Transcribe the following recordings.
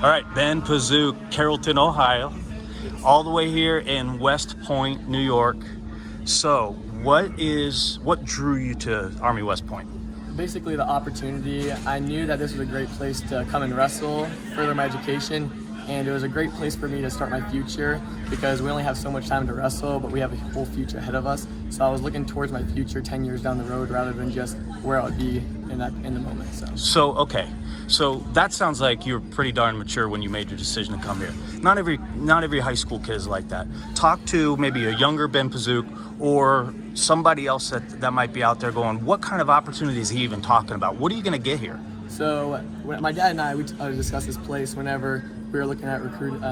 All right, Ben Pasiuk, Carrollton, Ohio, all the way here in West Point, New York. So, what drew you to Army West Point? Basically, the opportunity. I knew that this was a great place to come and wrestle, further my education, and it was a great place for me to start my future because we only have so much time to wrestle, but we have a whole future ahead of us. So I was looking towards my future 10 years down the road rather than just where I would be in the moment. So that sounds like you're pretty darn mature when you made your decision to come here. Not every high school kid is like that. Talk to maybe a younger Ben Pasiuk or somebody else that might be out there going, what kind of opportunities is he even talking about? What are you going to get here? So when my dad and I, we discussed this place whenever we were looking at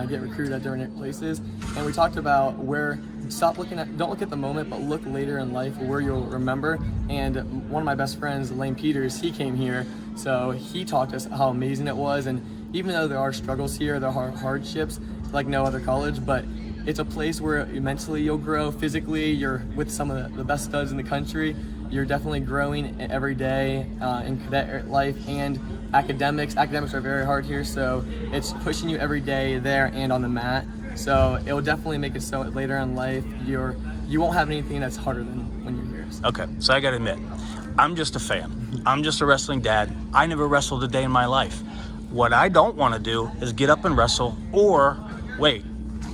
get recruited at different places, and we talked about don't look at the moment, but look later in life where you'll remember. And one of my best friends, Lane Peters, he came here, so he talked to us how amazing it was. And even though there are struggles here, there are hardships like no other college, but it's a place where mentally you'll grow, physically you're with some of the best studs in the country. You're definitely growing every day in cadet life and academics. Academics are very hard here, so it's pushing you every day there and on the mat. So it will definitely make it so later in life you won't have anything that's harder than when you're here. So. Okay, so I gotta admit, I'm just a fan. I'm just a wrestling dad. I never wrestled a day in my life. What I don't want to do is get up and wrestle, or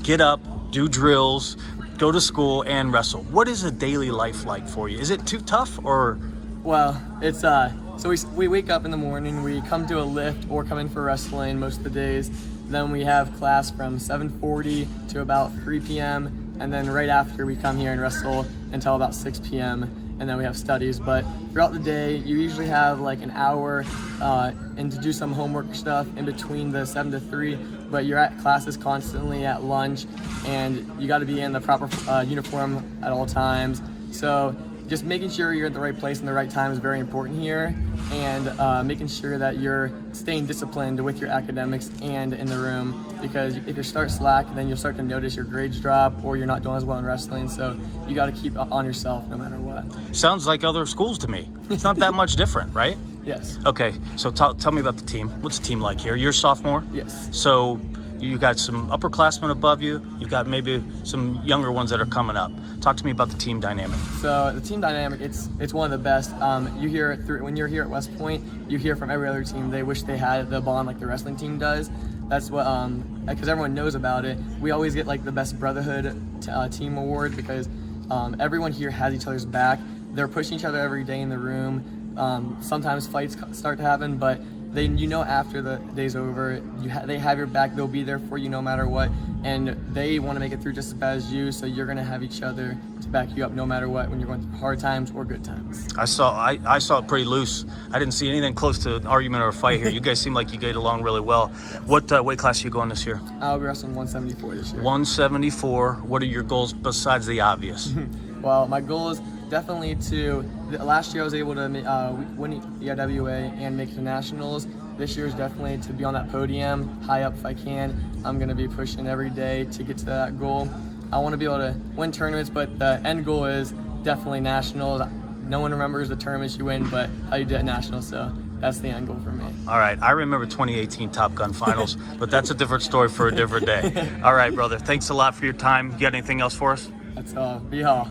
get up, do drills, go to school and wrestle. What is a daily life like for you? Is it too tough or? Well, it's so we wake up in the morning, we come to a lift or come in for wrestling most of the days. Then we have class from 7:40 to about 3 p.m. and then right after we come here and wrestle until about 6 p.m. and then we have studies. But throughout the day, you usually have like an hour and to do some homework stuff in between the 7 to 3. But you're at classes constantly at lunch, and you got to be in the proper uniform at all times. So just making sure you're at the right place and the right time is very important here, and making sure that you're staying disciplined with your academics and in the room, because if you start slack, then you'll start to notice your grades drop or you're not doing as well in wrestling. So you got to keep on yourself no matter what. Sounds like other schools to me. It's not that much different, right? Yes. Okay, so tell me about the team. What's the team like here? You're a sophomore? Yes. So you got some upperclassmen above you. You got maybe some younger ones that are coming up. Talk to me about the team dynamic. So the team dynamic, it's one of the best. You hear it when you're here at West Point. You hear from every other team they wish they had the bond like the wrestling team does. That's what because everyone knows about it. We always get like the best brotherhood team award because everyone here has each other's back. They're pushing each other every day in the room. Sometimes fights start to happen, but after the day's over, they have your back. They'll be there for you no matter what, and they want to make it through just as bad as you. So you're gonna have each other to back you up no matter what when you're going through hard times or good times. I saw it pretty loose. I didn't see anything close to an argument or a fight here. You guys seem like you get along really well. Yes. What weight class are you going this year? I'll be wrestling 174 this year. 174. What are your goals besides the obvious? Well, my goal is definitely last year I was able to win the IWA and make it to nationals. This year is definitely to be on that podium, high up if I can. I'm going to be pushing every day to get to that goal. I want to be able to win tournaments, but the end goal is definitely nationals. No one remembers the tournaments you win, but how you did at nationals, so that's the end goal for me. All right, I remember 2018 Top Gun Finals, but that's a different story for a different day. All right, brother, thanks a lot for your time. You got anything else for us? That's all. Be all.